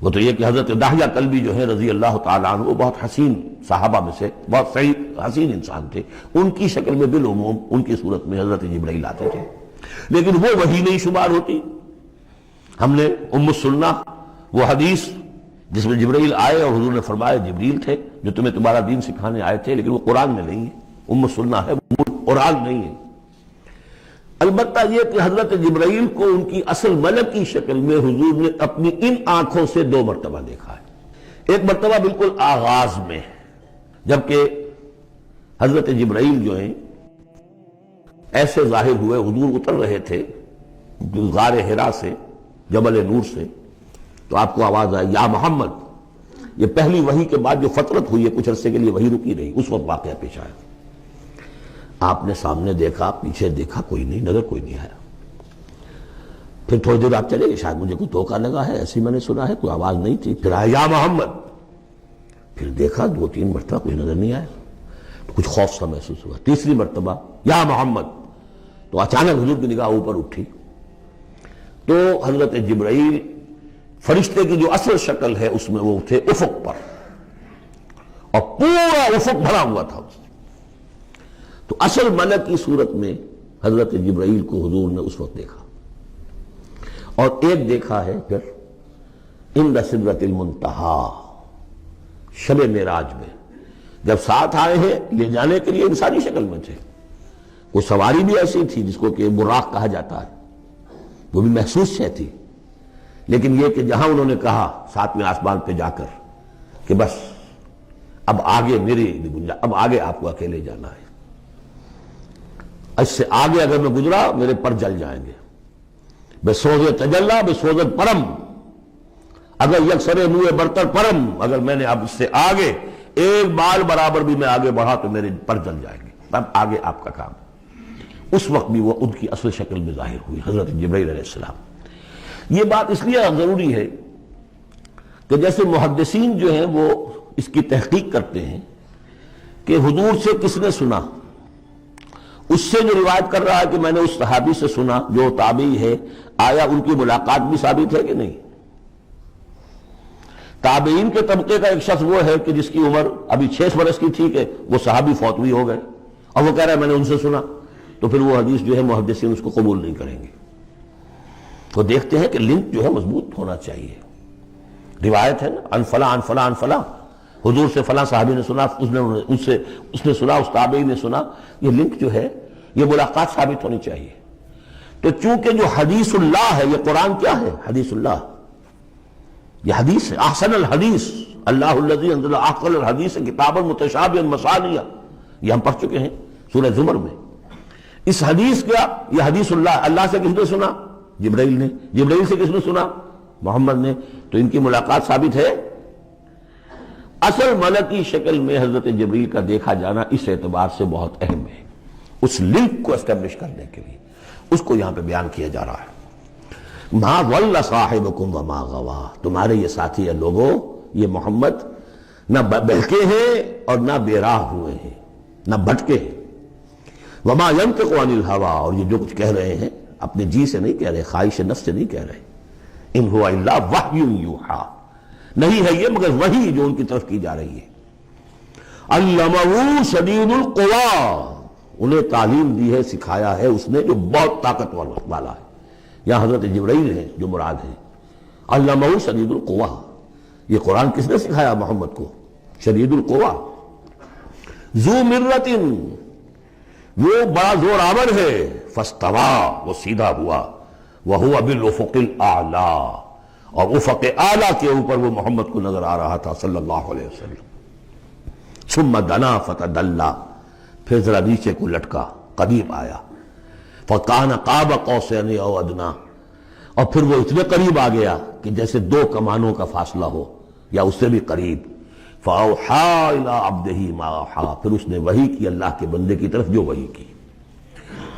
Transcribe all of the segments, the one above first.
وہ تو یہ کہ حضرت داہیہ کلبی جو ہے رضی اللہ تعالیٰ عنہ، وہ بہت حسین صحابہ میں سے بہت صحیح حسین انسان تھے، ان کی شکل میں بالعموم ان کی صورت میں حضرت جبرائیل آتے تھے، لیکن وہ وحی نہیں شمار ہوتی۔ ہم نے ام السنہ وہ حدیث جس میں جبرائیل آئے اور حضور نے فرمایا جبریل تھے جو تمہیں تمہارا دین سکھانے آئے تھے، لیکن وہ قرآن میں نہیں ہے، ام السنہ ہے، قرآن نہیں ہے۔ البتہ یہ کہ حضرت جبرائیل کو ان کی اصل ملک کی شکل میں حضور نے اپنی ان آنکھوں سے 2 مرتبہ دیکھا ہے۔ ایک مرتبہ بالکل آغاز میں، جبکہ حضرت جبرائیل جو ہیں ایسے ظاہر ہوئے، حضور اتر رہے تھے غار حرا سے، جبل نور سے، تو آپ کو آواز آئی یا محمد۔ یہ پہلی وحی کے بعد جو فترت ہوئی ہے، کچھ عرصے کے لیے وحی رکی رہی، اس وقت واقعہ پیش آیا۔ آپ نے سامنے دیکھا، پیچھے دیکھا، کوئی نہیں، نظر کوئی نہیں آیا۔ پھر تھوڑی دیر آپ چلے گئے، شاید مجھے کوئی دھوکہ لگا ہے، ایسی میں نے سنا ہے، کوئی آواز نہیں تھی۔ پھر آیا یا محمد، پھر دیکھا 2-3 مرتبہ کوئی نظر نہیں آیا، تو کچھ خوف سا محسوس ہوا۔ تیسری مرتبہ یا محمد، تو اچانک حضور کی نگاہ اوپر اٹھی، تو حضرت جبرائیل فرشتے کی جو اصل شکل ہے اس میں وہ تھے افق پر، اور پورا افق بھرا ہوا تھا۔ تو اصل ملک کی صورت میں حضرت جبرائیل کو حضور نے اس وقت دیکھا، اور ایک دیکھا ہے پھر عند سدرۃ المنتہا، شب معراج میں، جب ساتھ آئے ہیں لے جانے کے لیے انسانی شکل میں تھے۔ وہ سواری بھی ایسی تھی جس کو کہ براق کہا جاتا ہے، وہ بھی محسوس ہے تھی، لیکن یہ کہ جہاں انہوں نے کہا 7ویں آسمان پہ جا کر کہ بس اب آگے میری گنجائش، اب آگے آپ کو اکیلے جانا ہے، اس سے آگے اگر میں گزرا میرے پر جل جائیں گے، بے سوز تجلا بے سوزت پرم، اگر یکسر منہ برتر پرم، اگر میں نے اب اس سے آگے ایک بال برابر بھی میں آگے بڑھا تو میرے پر جل جائیں گے، تب آگے آپ کا کام۔ اس وقت بھی وہ ان کی اصل شکل میں ظاہر ہوئی حضرت جبرائیل علیہ السلام۔ یہ بات اس لیے ضروری ہے کہ جیسے محدثین جو ہیں وہ اس کی تحقیق کرتے ہیں کہ حضور سے کس نے سنا، اس سے جو روایت کر رہا ہے کہ میں نے اس صحابی سے سنا جو تابعی ہے، آیا ان کی ملاقات بھی ثابت ہے کہ نہیں؟ تابعین کے طبقے کا ایک شخص وہ ہے کہ جس کی عمر ابھی 6 برس کی تھی کہ وہ صحابی فوت بھی ہو گئے، اور وہ کہہ رہا ہے میں نے ان سے سنا، تو پھر وہ حدیث جو ہے محدثین اس کو قبول نہیں کریں گے۔ تو دیکھتے ہیں کہ لنک جو ہے مضبوط ہونا چاہیے۔ روایت ہے نا ان فلاں ان فلاں ان فلاں، حضور سے فلاں صحابی نے سنا، اس نے سنا، اس تابعی نے سنا، یہ لنک جو ہے یہ ملاقات ثابت ہونی چاہیے۔ تو چونکہ جو حدیث اللہ ہے، یہ قرآن کیا ہے؟ حدیث اللہ، یہ حدیث ہے، احسن الحدیث اللہ الذی انزل احسن الحدیث کتابا متشابہا مثانیہ، یہ ہم پڑھ چکے ہیں سورہ زمر میں۔ اس حدیث کا یہ حدیث اللہ سے کس نے سنا؟ جبرائیل نے۔ جبرائیل سے کس نے سنا؟ محمد نے۔ تو ان کی ملاقات ثابت ہے۔ اصل ملکی شکل میں حضرت جبرائیل کا دیکھا جانا اس اعتبار سے بہت اہم ہے، اس لنک کو اسٹیبلش کرنے کے لیے اس کو یہاں پہ بیان کیا جا رہا ہے۔ ما ضل صاحبکم وما غوا، تمہارے یہ ساتھی ہے لوگوں، یہ محمد نہ بہکے ہیں اور نہ بے راہ ہوئے ہیں، نہ بھٹکے ہیں۔ وما ينطق عن الهوى، اور یہ جو کچھ کہہ رہے ہیں اپنے جی سے نہیں کہہ رہے، خواہش نفس سے نہیں کہہ رہے۔ ان هو الا وحی یوحی، نہیں ہے یہ مگر وحی جو ان کی طرف کی جا رہی ہے۔ علمہ شدید القوی، انہیں تعلیم دی ہے، سکھایا ہے اس نے جو بہت طاقت والا ہے۔ یہاں حضرت جبرائیل ہیں جو مراد ہیں۔ علمہ شدید القوی، یہ قرآن کس نے سکھایا محمد کو؟ شدید القوی، ذو مرۃ، وہ بڑا زور آور ہے، فاستوی، وہ سیدھا ہوا، وہو بالافق الاعلی، اور افق اعلیٰ کے اوپر وہ محمد کو نظر آ رہا تھا صلی اللہ علیہ وسلم۔ ثم دنا فتدلی، پھر ذرا نیچے کو لٹکا، قریب آیا، فکان قاب قوسین او ادنی، اور پھر وہ اتنے قریب آ گیا کہ جیسے 2 کمانوں کا فاصلہ ہو یا اس سے بھی قریب۔ فاوحی الی عبدہ ما اوحی، پھر اس نے وحی کی اللہ کے بندے کی طرف جو وحی کی۔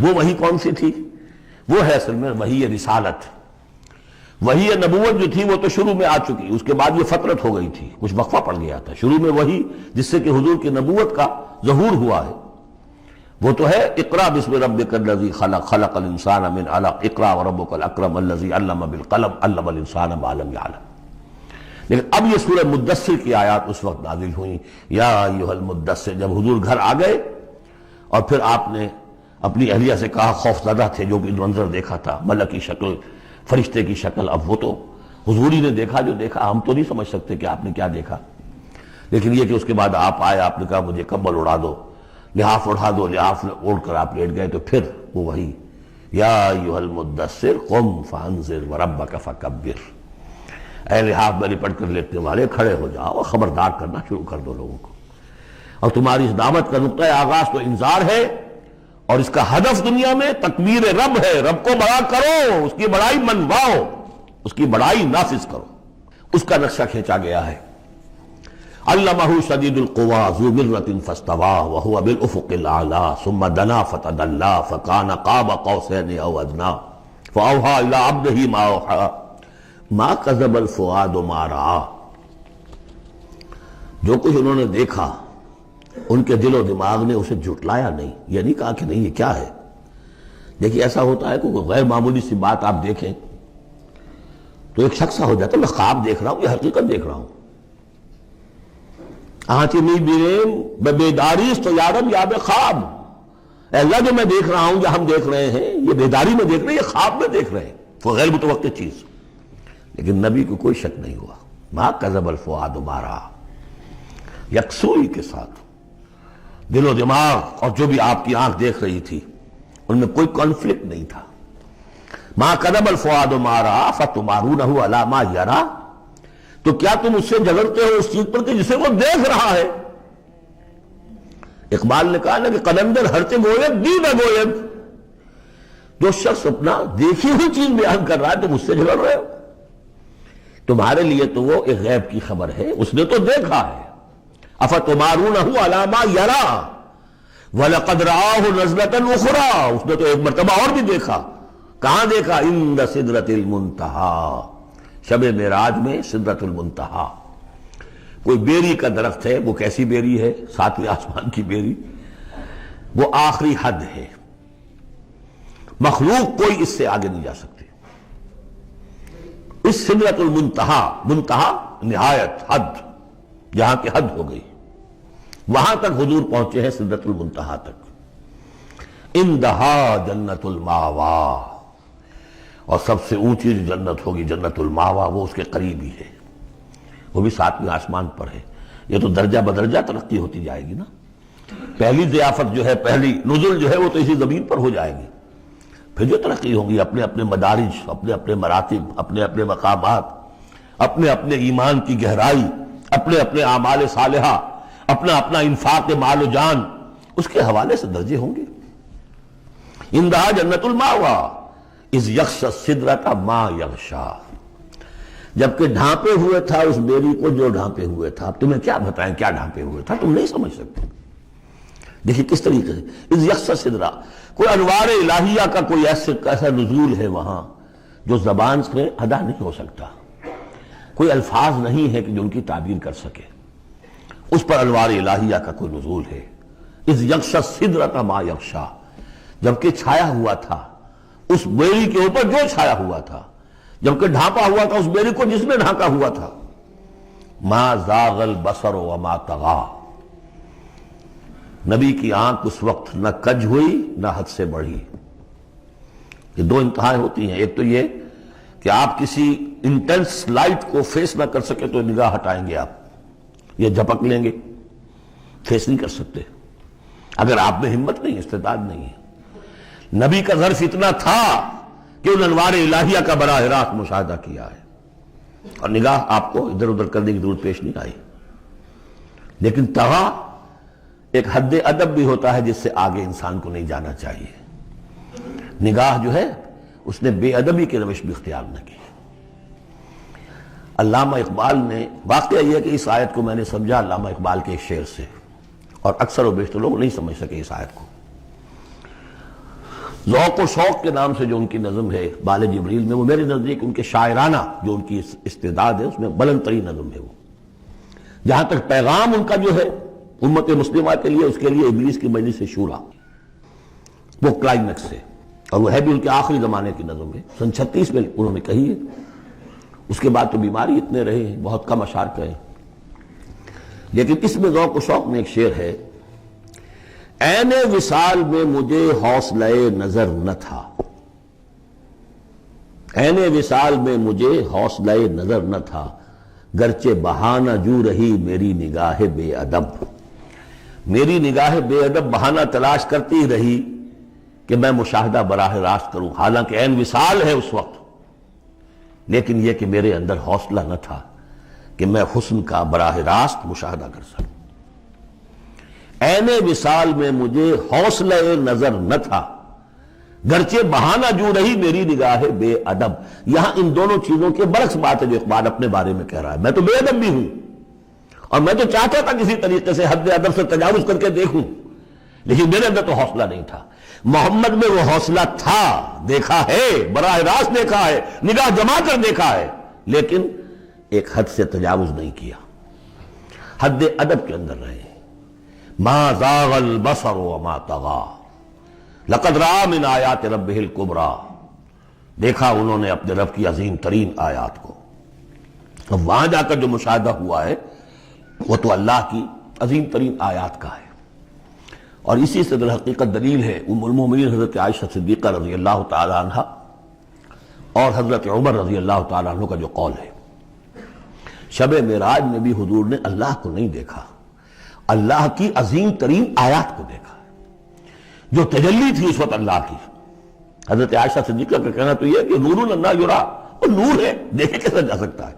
وہ وحی کون سی تھی؟ وہ ہے اصل میں وحی رسالت۔ وحی نبوت جو تھی وہ تو شروع میں آ چکی، اس کے بعد یہ فترت ہو گئی تھی، کچھ وقفہ پڑ گیا تھا۔ شروع میں وحی جس سے کہ حضور کی نبوت کا ظہور ہوا ہے وہ تو ہے اقرا بسم ربک الذی خلق، خلق الانسان من علق، اقرا وربک الاکرم الذی علم بالقلم، علم الانسان ما لم یعلم۔ لیکن اب یہ سورہ مدثر کی آیات اس وقت نازل ہوئیں، یا ایھا المدثر، جب حضور گھر آ گئے اور پھر آپ نے اپنی اہلیہ سے کہا، خوف زدہ تھے جو کہ منظر دیکھا تھا، ملک کی شکل، فرشتے کی شکل، اب وہ تو حضور ہی نے دیکھا جو دیکھا، ہم تو نہیں سمجھ سکتے کہ آپ نے کیا دیکھا، لیکن یہ کہ اس کے بعد آپ آئے، آپ نے کہا مجھے کمبل اڑا دو، لحاف اڑا دو، لحاف اوڑھ کر آپ لیٹ گئے، تو پھر وہ وہی یا ایھا المدثر قم فانذر وربک فکبر، اے لحاف میں لپٹ کر لیٹنے والے کھڑے ہو جاؤ اور خبردار کرنا شروع کر دو لوگوں کو، اور تمہاری اس دعوت کا نقطۂ آغاز تو انذار ہے، اور اس کا ہدف دنیا میں تکبیر رب ہے، رب کو بڑا کرو، اس کی بڑائی منواؤ، اس کی بڑائی نافذ کرو، اس کا نقشہ کھینچا گیا ہے۔ علمہ شدید القویٰ ذو مرۃ فاستویٰ وہو بالافق الاعلیٰ ثم دنا فتدلی فکان قاب قوسین او ادنیٰ فاوحیٰ الی عبدہ ما اوحیٰ ما کذب الفؤاد ما رأیٰ۔ جو کچھ انہوں نے دیکھا ان کے دل و دماغ نے اسے جھٹلایا نہیں، یہ نہیں کہا کہ نہیں یہ کیا ہے۔ دیکھیے ایسا ہوتا ہے کہ کوئی غیر معمولی سی بات آپ دیکھیں تو ایک شخص ہو جاتا ہے، میں خواب دیکھ رہا ہوں یا حقیقت دیکھ رہا ہوں۔ آنچی نہیں بیریم بیداریست تو یارم یا بے خواب، اے اللہ جو میں دیکھ رہا ہوں یا ہم دیکھ رہے ہیں یہ بیداری میں دیکھ رہے ہیں، یہ خواب میں دیکھ رہے ہیں، وہ غیر متوقع چیز۔ لیکن نبی کو کوئی شک نہیں ہوا، ما کذب الفؤاد ما رأیٰ، یکسوئی کے ساتھ دل و دماغ اور جو بھی آپ کی آنکھ دیکھ رہی تھی ان میں کوئی کانفلکٹ نہیں تھا۔ ما کذب الفؤاد ما رأیٰ فتمارونہ علی ما یریٰ، تو کیا تم اس سے جھگڑتے ہو اس چیز پر کہ جسے وہ دیکھ رہا ہے؟ اقبال نے کہا نا کہ قلندر ہرچے گوید دی نہ گوید، جو شخص اپنا دیکھی ہوئی چیز بیان کر رہا ہے تم اس سے جھگڑ رہے ہو، تمہارے لیے تو وہ ایک غیب کی خبر ہے، اس نے تو دیکھا ہے۔ افتمارونہ علی ما یریٰ وَلَقَدْ رَآهُ نَزْلَةً أُخْرَىٰ، اس نے تو ایک مرتبہ اور بھی دیکھا۔ کہاں دیکھا؟ عند سدرۃ المنتہیٰ، شب معراج میں سدرۃ المنتہیٰ، کوئی بیری کا درخت ہے، وہ کیسی بیری ہے؟ ساتویں آسمان کی بیری، وہ آخری حد ہے، مخلوق کوئی اس سے آگے نہیں جا سکتی۔ اس سدرۃ المنتہیٰ، منتہا نہایت، حد، جہاں کی حد ہو گئی، وہاں تک حضور پہنچے ہیں، سدرۃ المنتہیٰ تک۔ اندہا جنت الماوا، اور سب سے اونچی جو جنت ہوگی جنت الماوا، وہ اس کے قریب ہی ہے، وہ بھی ساتویں آسمان پر ہے۔ یہ تو درجہ بدرجہ ترقی ہوتی جائے گی نا، پہلی ضیافت جو ہے، پہلی نزل جو ہے وہ تو اسی زمین پر ہو جائے گی، پھر جو ترقی ہوگی اپنے اپنے مدارج، اپنے اپنے مراتب، اپنے اپنے مقامات، اپنے اپنے ایمان کی گہرائی، اپنے اپنے اعمال صالحہ، اپنا اپنا انفاق مال و جان، اس کے حوالے سے درجے ہوں گے۔ اندہا جنت الماوا اذ یغشی السدرۃ ما یغشی، جبکہ ڈھانپے ہوئے تھا اس بیری کو جو ڈھانپے ہوئے تھا۔ اب تمہیں کیا بتائیں کیا ڈھانپے ہوئے تھا، تم نہیں سمجھ سکتے۔ دیکھیں کس طریقے سے اذ یغشی السدرۃ، کوئی انوار الہیہ کا کوئی ایسا نزول ہے وہاں جو زبان سے ادا نہیں ہو سکتا، کوئی الفاظ نہیں ہے کہ جو ان کی تعبیر کر سکے، اس پر انوار الہیہ کا کوئی نزول ہے۔ اذ یغشی السدرۃ ما یغشی، جبکہ چھایا ہوا تھا اس بیری کے اوپر جو چھایا ہوا تھا، جبکہ ڈھانپا ہوا تھا اس بیری کو جس نے ڈھانکا ہوا تھا۔ ما زاغ البصر وما طغیٰ، نبی کی آنکھ اس وقت نہ کج ہوئی نہ حد سے بڑھی۔ یہ دو انتہائیں ہوتی ہیں، ایک تو یہ کہ آپ کسی انٹینس لائٹ کو فیس نہ کر سکے تو نگاہ ہٹائیں گے، آپ یہ جھپک لیں گے، فیس نہیں کر سکتے اگر آپ میں ہمت نہیں، استعداد نہیں ہے۔ نبی کا ظرف اتنا تھا کہ ان انوار الہیہ کا براہ راست مشاہدہ کیا ہے، اور نگاہ آپ کو ادھر ادھر کرنے کی ضرورت پیش نہیں آئی۔ لیکن طغیٰ ایک حد ادب بھی ہوتا ہے جس سے آگے انسان کو نہیں جانا چاہیے۔ نگاہ جو ہے اس نے بے ادبی کی روش بھی اختیار نہ کی۔ علامہ اقبال نے، واقعہ یہ ہے کہ اس آیت کو میں نے سمجھا علامہ اقبال کے ایک شعر سے، اور اکثر و بیشتر لوگ نہیں سمجھ سکے اس آیت کو۔ ذوق و شوق کے نام سے جو ان کی نظم ہے بال جبریل میں، وہ میرے نزدیک ان کے شاعرانہ جو ان کی استعداد ہے اس میں بلند ترین نظم ہے وہ، جہاں تک پیغام ان کا جو ہے امت مسلمہ کے لیے، اس کے لیے ابلیس کی مجلس شورا، وہ کلائمیکس ہے، اور وہ ہے بھی ان کے آخری زمانے کی نظم ہے، سن 36 میں انہوں نے کہی ہے۔ اس کے بعد تو بیماری اتنے رہے ہیں، بہت کم اشعار کہے، لیکن اس میں ذوق و شوق میں ایک شعر ہے: عین وصال میں مجھے حوصلہ نظر نہ تھا، عین وصال میں مجھے حوصلہ نظر نہ تھا، گرچہ بہانہ جو رہی میری نگاہ بے ادب، میری نگاہ بے ادب بہانہ تلاش کرتی رہی کہ میں مشاہدہ براہ راست کروں، حالانکہ عین وصال ہے اس وقت، لیکن یہ کہ میرے اندر حوصلہ نہ تھا کہ میں حسن کا براہ راست مشاہدہ کر سکوں۔ عین وصال میں مجھے حوصلہ نظر نہ تھا، گرچہ بہانہ جو رہی میری نگاہ بے ادب۔ یہاں ان دونوں چیزوں کے برعکس بات ہے جو اقبال اپنے بارے میں کہہ رہا ہے۔ میں تو بے ادب بھی ہوں، اور میں تو چاہتا تھا کسی طریقے سے حد ادب سے تجاوز کر کے دیکھوں، لیکن میرے اندر تو حوصلہ نہیں تھا۔ محمد میں وہ حوصلہ تھا، دیکھا ہے، براہ راست دیکھا ہے، نگاہ جما کر دیکھا ہے، لیکن ایک حد سے تجاوز نہیں کیا، حد ادب کے اندر رہے۔ ما زاغ البصر وما طغى لقد رأى من آیات ربہ الکبریٰ، دیکھا انہوں نے اپنے رب کی عظیم ترین آیات کو۔ اب وہاں جا کر جو مشاہدہ ہوا ہے وہ تو اللہ کی عظیم ترین آیات کا ہے، اور اسی سے در حقیقت دلیل ہے ام المومنین حضرت عائشہ صدیقہ رضی اللہ تعالی عنہ اور حضرت عمر رضی اللہ تعالی عنہ کا جو قول ہے۔ شب معراج میں بھی حضور نے اللہ کو نہیں دیکھا، اللہ کی عظیم ترین آیات کو دیکھا، جو تجلی تھی اس وقت اللہ کی۔ حضرت عائشہ صدیقہ کا کہنا تو یہ کہ نور لا یرا، وہ نور ہے، دیکھے کیسے جا سکتا ہے۔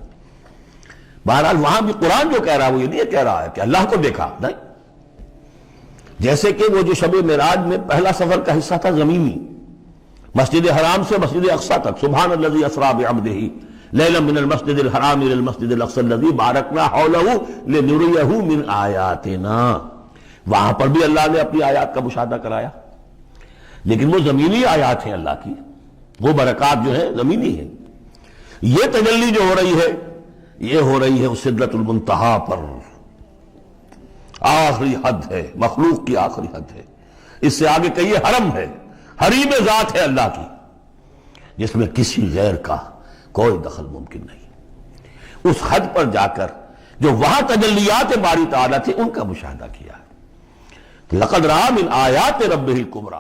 بہرحال وہاں بھی قرآن جو کہہ رہا ہے وہ یہ نہیں کہہ رہا ہے کہ اللہ کو دیکھا، نہیں، جیسے کہ وہ جو شب معراج میں پہلا سفر کا حصہ تھا زمینی، مسجد حرام سے مسجد اقصی تک، سبحان الذی اسریٰ بعبدہ لیلا من المسجد الحرام الى المسجد الاقصی الذی بارکنا حولہ لنریہ من آیاتنا، وہاں پر بھی اللہ نے اپنی آیات کا مشاہدہ کرایا، لیکن وہ زمینی آیات ہیں اللہ کی، وہ برکات جو ہیں زمینی ہیں۔ یہ تجلی جو ہو رہی ہے یہ ہو رہی ہے اس سدرۃ المنتہا پر، آخری حد ہے، مخلوق کی آخری حد ہے، اس سے آگے کہیے حرم ہے، حریم ذات ہے اللہ کی، جس میں کسی غیر کا کوئی دخل ممکن نہیں۔ اس حد پر جا کر جو وہاں تجلیات باری تعالیٰ تھے ان کا مشاہدہ کیا ہے۔ لقد رأى من آیات ربہ الکبریٰ،